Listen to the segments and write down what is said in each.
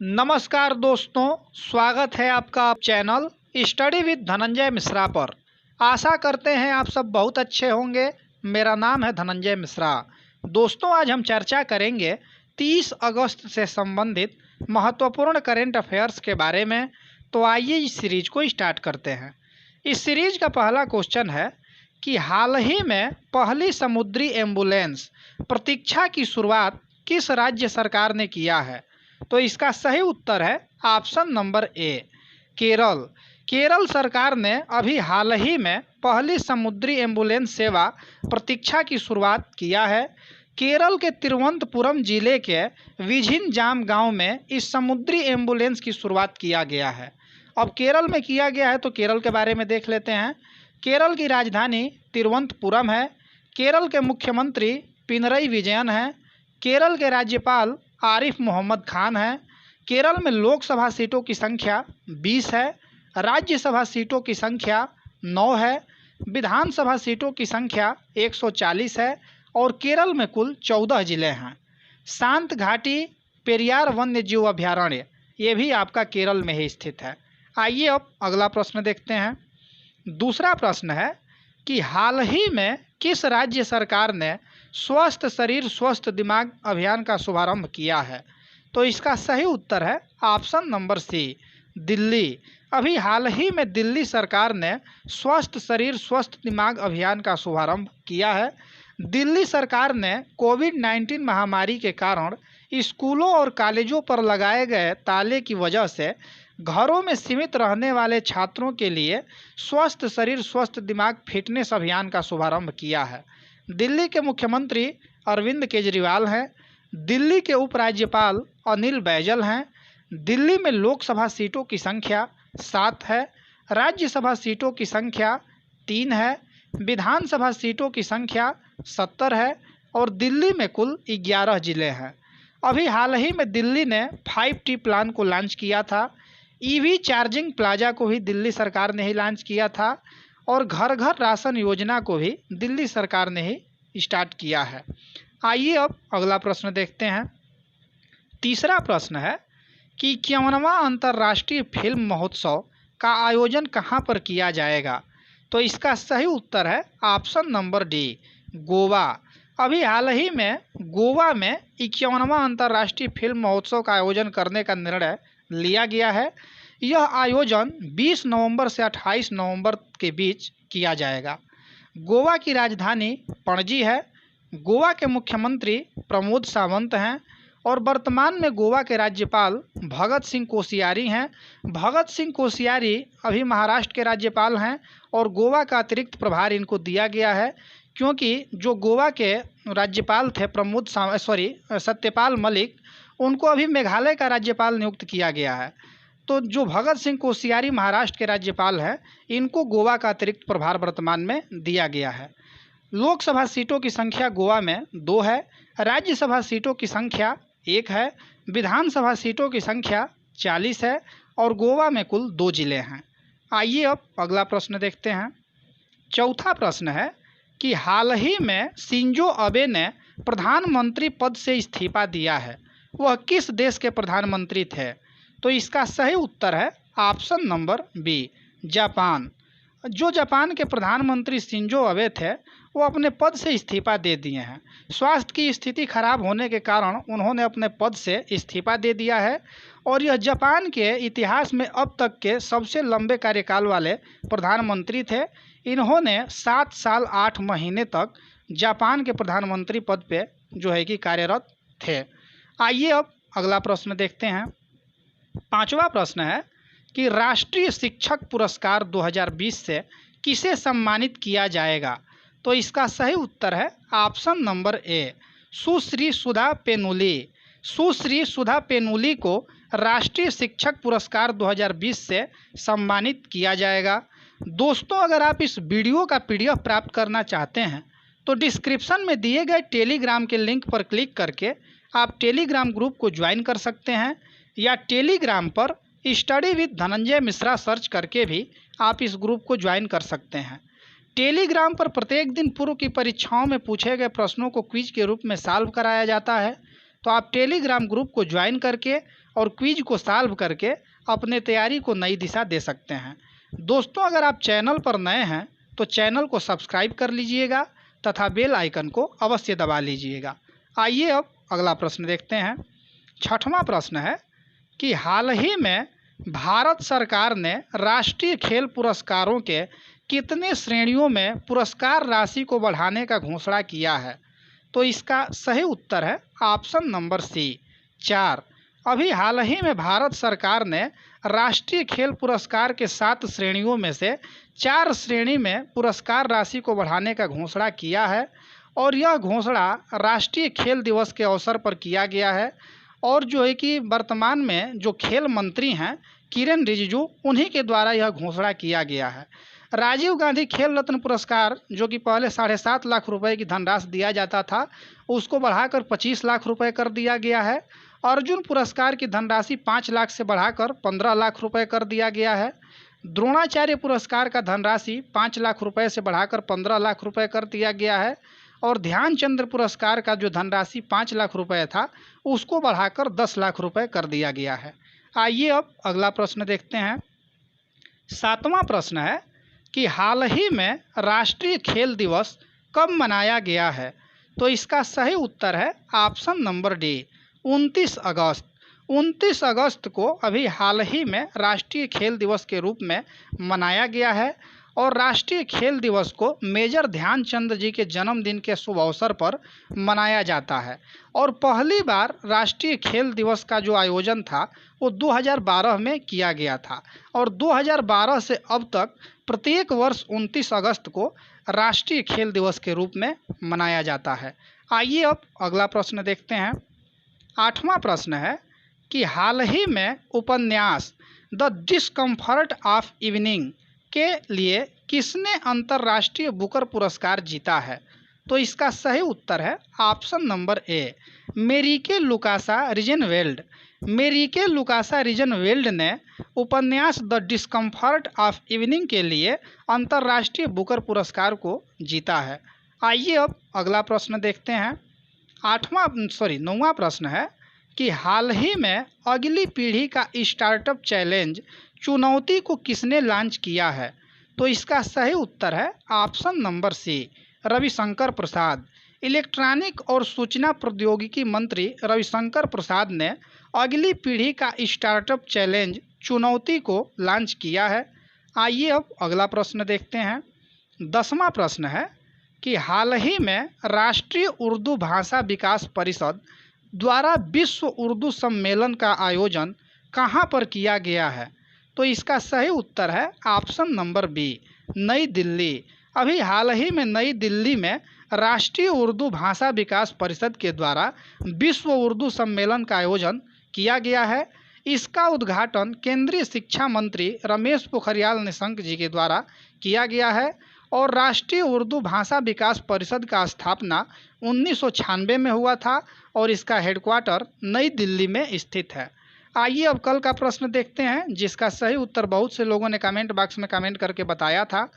नमस्कार दोस्तों, स्वागत है आपका channel study with Dhananjay Mishra पर। आशा करते हैं आप सब बहुत अच्छे होंगे। मेरा नाम है धनंजय मिश्रा। दोस्तों, आज हम चर्चा करेंगे 30 अगस्त से संबंधित महत्वपूर्ण करेंट अफेयर्स के बारे में। तो आइए इस सीरीज को स्टार्ट करते हैं। इस सीरीज का पहला क्वेश्चन है कि हाल ही में पहली समुद्री एम्बुलेंस प्रतीक्षा की शुरुआत किस राज्य सरकार ने किया है? तो इसका सही उत्तर है option number A, Kerala. Kerala सरकार ने अभी हाल ही में पहली समुद्री एम्बुलेंस सेवा प्रतीक्षा की शुरुआत किया है। केरल के तिरुवनंतपुरम जिले के विझिनजाम गांव में इस समुद्री एम्बुलेंस की शुरुआत किया गया है। अब केरल में किया गया है तो केरल के बारे में देख लेते हैं। केरल की राजधानी तिरुवनंतपुरम है। केरल के मुख्यमंत्री पिनरई विजयन हैं। केरल के राज्यपाल आरिफ मोहम्मद खान है। केरल में लोकसभा सीटों की संख्या 20 है। राज्यसभा सीटों की संख्या 9 है। विधानसभा सीटों की संख्या 140 है और केरल में कुल 14 जिले हैं। शांत घाटी पेरियार वन्य जीव अभयारण्य ये भी आपका केरल में ही स्थित है। आइए अब अगला प्रश्न देखते हैं। दूसरा प्रश्न है कि हाल ही में किस राज्य सरकार ने स्वस्थ शरीर स्वस्थ दिमाग अभियान का शुभारंभ किया है? तो इसका सही उत्तर है ऑप्शन नंबर सी, दिल्ली। अभी हाल ही में दिल्ली सरकार ने स्वस्थ शरीर स्वस्थ दिमाग अभियान का शुभारंभ किया है। दिल्ली सरकार ने कोविड-19 महामारी के कारण स्कूलों और कॉलेजों पर लगाए गए ताले की वजह से घरों में सीमित रहने वाले छात्रों के लिए स्वस्थ शरीर स्वस्थ दिमाग फिटनेस अभियान का शुभारंभ किया है। दिल्ली के मुख्यमंत्री अरविंद केजरीवाल हैं। दिल्ली के उपराज्यपाल अनिल बैजल हैं। दिल्ली में लोकसभा सीटों की संख्या 7 है। राज्यसभा सीटों की संख्या 3 है। विधानसभा सीटों की संख्या 70 है और दिल्ली में कुल 11 जिले हैं। अभी हाल ही में दिल्ली ने 5T प्लान को लॉन्च किया था। ईवी चार्जिंग प्लाजा को भी दिल्ली सरकार ने ही लॉन्च किया था और घर घर राशन योजना को भी दिल्ली सरकार ने ही स्टार्ट किया है। आइए अब अगला प्रश्न देखते हैं। तीसरा प्रश्न है कि 51वां अंतर्राष्ट्रीय फिल्म महोत्सव का आयोजन कहां पर किया जाएगा? तो इसका सही उत्तर है ऑप्शन नंबर डी, गोवा। अभी हाल ही में गोवा में 51वां अंतर्राष्ट्रीय फिल्म महोत्सव का आयोजन करने का निर्णय लिया गया है। यह आयोजन 20 नवंबर से 28 नवंबर के बीच किया जाएगा। गोवा की राजधानी पणजी है। गोवा के मुख्यमंत्री प्रमोद सावंत हैं और वर्तमान में गोवा के राज्यपाल भगत सिंह कोश्यारी हैं। भगत सिंह कोश्यारी अभी महाराष्ट्र के राज्यपाल हैं और गोवा का अतिरिक्त प्रभार इनको दिया गया है क्योंकि जो गोवा के राज्यपाल थे सत्यपाल मलिक, उनको अभी मेघालय का राज्यपाल नियुक्त किया गया है। तो जो भगत सिंह कोश्यारी महाराष्ट्र के राज्यपाल हैं, इनको गोवा का अतिरिक्त प्रभार वर्तमान में दिया गया है। लोकसभा सीटों की संख्या गोवा में 2 है। राज्यसभा सीटों की संख्या 1 है। विधानसभा सीटों की संख्या 40 है और गोवा में कुल 2 जिले हैं। आइए अब अगला प्रश्न देखते हैं। चौथा प्रश्न है कि हाल ही में शिंजो अबे ने प्रधानमंत्री पद से इस्तीफा दिया है। वह किस देश के प्रधानमंत्री थे? तो इसका सही उत्तर है ऑप्शन नंबर बी, जापान। जो जापान के प्रधानमंत्री शिंजो अबे थे, वो अपने पद से इस्तीफा दे दिए हैं। स्वास्थ्य की स्थिति खराब होने के कारण उन्होंने अपने पद से इस्तीफा दे दिया है और यह जापान के इतिहास में अब तक के सबसे लंबे कार्यकाल वाले प्रधानमंत्री थे। इन्होंने 7 साल 8 महीने तक जापान के प्रधानमंत्री पद पे जो है कि कार्यरत थे। आइए अब अगला प्रश्न देखते हैं। पांचवा प्रश्न है कि राष्ट्रीय शिक्षक पुरस्कार 2020 से किसे सम्मानित किया जाएगा? तो इसका सही उत्तर है ऑप्शन नंबर ए, सुश्री सुधा पेनुली। सुश्री सुधा पेनुली को राष्ट्रीय शिक्षक पुरस्कार 2020 से सम्मानित किया जाएगा। दोस्तों, अगर आप इस वीडियो का PDF प्राप्त करना चाहते हैं तो डिस्क्रिप्शन में दिए गए टेलीग्राम के लिंक पर क्लिक करके आप टेलीग्राम ग्रुप को ज्वाइन कर सकते हैं या टेलीग्राम पर study with Dhananjay Mishra search करके भी आप इस ग्रुप को ज्वाइन कर सकते हैं। टेलीग्राम पर प्रत्येक दिन पूर्व की परीक्षाओं में पूछे गए प्रश्नों को क्विज के रूप में सॉल्व कराया जाता है। तो आप टेलीग्राम ग्रुप को ज्वाइन करके और क्विज को सॉल्व करके अपने तैयारी को नई दिशा दे सकते हैं। दोस्तों, अगर आप चैनल पर नए हैं तो चैनल को सब्सक्राइब कर लीजिएगा तथा बेल आइकन को अवश्य दबा लीजिएगा। आइए अब अगला प्रश्न देखते हैं। छठवां प्रश्न है कि हाल ही में भारत सरकार ने राष्ट्रीय खेल पुरस्कारों के कितने श्रेणियों में पुरस्कार राशि को बढ़ाने का घोषणा किया है? तो इसका सही उत्तर है ऑप्शन नंबर सी 4। अभी हाल ही में भारत सरकार ने राष्ट्रीय खेल पुरस्कार के 7 श्रेणियों में से 4 श्रेणी में पुरस्कार राशि को बढ़ाने का घोषणा किया है और यह घोषणा राष्ट्रीय खेल दिवस के अवसर पर किया गया है। और जो है कि वर्तमान में जो खेल मंत्री हैं किरेन रिजिजू, उन्हीं के द्वारा यह घोषणा किया गया है। राजीव गांधी खेल रत्न पुरस्कार जो कि पहले 7.5 लाख रुपए की धनराशि दिया जाता था, उसको बढ़ाकर 25 लाख रुपए कर दिया गया है। अर्जुन पुरस्कार की धनराशि 5 लाख से बढ़ाकर 15 लाख रुपए कर दिया गया है। द्रोणाचार्य पुरस्कार का धनराशि 5 लाख रुपए से बढ़ाकर 15 लाख रुपए कर दिया गया है। और ध्यानचंद पुरस्कार का जो धनराशि 5 लाख रुपए था, उसको बढ़ाकर 10 लाख रुपए कर दिया गया है। आइए अब अगला प्रश्न देखते हैं। 7वां प्रश्न है कि हाल ही में राष्ट्रीय खेल दिवस कब मनाया गया है? तो इसका सही उत्तर है ऑप्शन नंबर डी 29 अगस्त। 29 अगस्त को अभी हाल ही में राष्ट्रीय खेल दिवस के रूप में मनाया गया है। और राष्ट्रीय खेल दिवस को मेजर ध्यानचंद जी के जन्मदिन के शुभ अवसर पर मनाया जाता है। और पहली बार राष्ट्रीय खेल दिवस का जो आयोजन था वो 2012 में किया गया था। और 2012 से अब तक प्रत्येक वर्ष 29 अगस्त को राष्ट्रीय खेल दिवस के रूप में मनाया जाता है। आइए अब अगला प्रश्न देखते हैं। 8वां प्रश्न है कि हाल ही में उपन्यास द डिस्कम्फर्ट ऑफ इवनिंग के लिए किसने अंतर्राष्ट्रीय बुकर पुरस्कार जीता है? तो इसका सही उत्तर है ऑप्शन नंबर ए मेरिके लुकासा रिजेनवेल्ड। मेरिके लुकासा रिजेनवेल्ड ने उपन्यास द डिस्कम्फर्ट ऑफ इवनिंग के लिए अंतर्राष्ट्रीय बुकर पुरस्कार को जीता है। आइए अब अगला प्रश्न देखते हैं। 9वां प्रश्न है कि हाल ही में अगली पीढ़ी का स्टार्टअप चैलेंज चुनौती को किसने लॉन्च किया है? तो इसका सही उत्तर है ऑप्शन नंबर सी रविशंकर प्रसाद। इलेक्ट्रॉनिक और सूचना प्रौद्योगिकी मंत्री रविशंकर प्रसाद ने अगली पीढ़ी का स्टार्टअप चैलेंज चुनौती को लॉन्च किया है। आइए अब अगला प्रश्न देखते हैं। 10वां प्रश्न है कि हाल ही में राष्ट्रीय उर्दू भाषा विकास परिषद द्वारा विश्व उर्दू सम्मेलन का आयोजन कहाँ पर किया गया है? तो इसका सही उत्तर है ऑप्शन नंबर बी नई दिल्ली। अभी हाल ही में नई दिल्ली में राष्ट्रीय उर्दू भाषा विकास परिषद के द्वारा विश्व उर्दू सम्मेलन का आयोजन किया गया है। इसका उद्घाटन केंद्रीय शिक्षा मंत्री रमेश पोखरियाल निशंक जी के द्वारा किया गया है। और राष्ट्रीय उर्दू भाषा विकास परिषद का स्थापना 1996 में हुआ था और इसका हेडक्वार्टर नई दिल्ली में स्थित है। आइए अब कल का प्रश्न देखते हैं, जिसका सही उत्तर बहुत से लोगों ने कमेंट बॉक्स में कमेंट करके बताया था।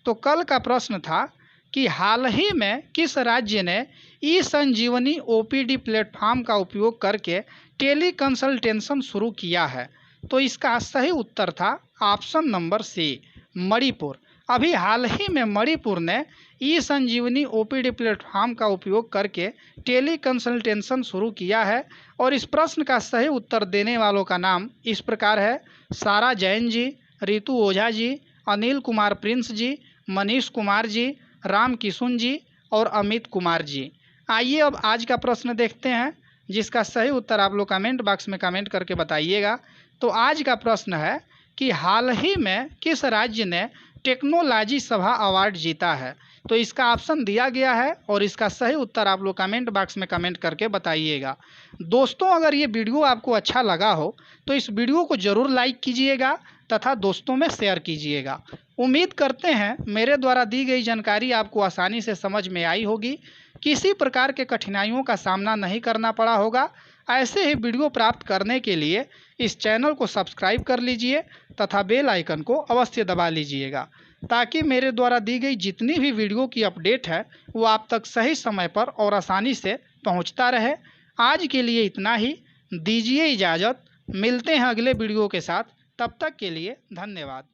तो कल का प्रश्न था कि हाल ही में किस राज्य ने ई संजीवनी ओपीडी प्लेटफॉर्म का उपयोग करके टेली कंसल्टेशन शुरू किया है? तो इसका सही उत्तर था ऑप्शन नंबर सी मणिपुर। अभी हाल ही में मणिपुर ने ई संजीवनी ओपीडी प्लेटफॉर्म का उपयोग करके टेली कंसल्टेशन शुरू किया है। और इस प्रश्न का सही उत्तर देने वालों का नाम इस प्रकार है: सारा जैन जी, रितु ओझा जी, अनिल कुमार प्रिंस जी, मनीष कुमार जी, राम किशुन जी और अमित कुमार जी। आइए अब आज का प्रश्न देखते हैं, जिसका सही उत्तर आप लोग कमेंट बॉक्स में कमेंट करके बताइएगा। तो आज का प्रश्न है कि हाल ही में किस राज्य ने टेक्नोलॉजी सभा अवार्ड जीता है? तो इसका ऑप्शन दिया गया है और इसका सही उत्तर आप लोग कमेंट बॉक्स में कमेंट करके बताइएगा। दोस्तों, अगर ये वीडियो आपको अच्छा लगा हो तो इस वीडियो को ज़रूर लाइक कीजिएगा तथा दोस्तों में शेयर कीजिएगा। उम्मीद करते हैं मेरे द्वारा दी गई जानकारी आपको आसानी से समझ में आई होगी, किसी प्रकार के कठिनाइयों का सामना नहीं करना पड़ा होगा। ऐसे ही वीडियो प्राप्त करने के लिए इस चैनल को सब्सक्राइब कर लीजिए तथा बेल आइकन को अवश्य दबा लीजिएगा, ताकि मेरे द्वारा दी गई जितनी भी वीडियो की अपडेट है वो आप तक सही समय पर और आसानी से पहुंचता रहे। आज के लिए इतना ही, दीजिए इजाज़त। मिलते हैं अगले वीडियो के साथ, तब तक के लिए धन्यवाद।